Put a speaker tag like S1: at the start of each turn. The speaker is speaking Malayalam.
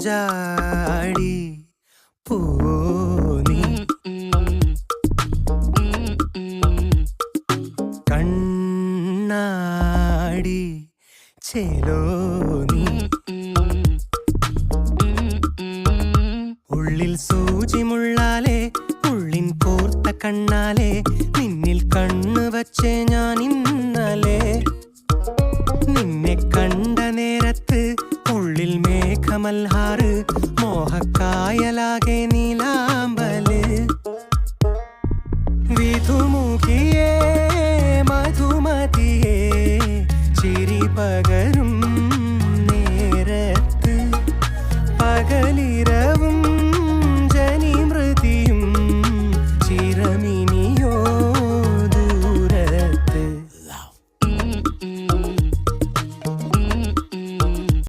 S1: മഞ്ചാടി പൂനി കണ്ണാടി ചേലോനി ഉള്ളിൽ സൂചിമുള്ളാലേ ഉള്ളിൻ കോർത്ത കണ്ണാലേ നിന്നിൽ കണ്ണു വച്ചേ ഞാൻ ഇന്നലെ നിന്നെ കണ്ട നേരത്ത് ഉള്ളിൽ മേഘമൽഹാറ് മോഹക്കായലാകെ നീലാമ്പല് വിധുമുഖിയേ മധുമതിയേ ചിരി പകരു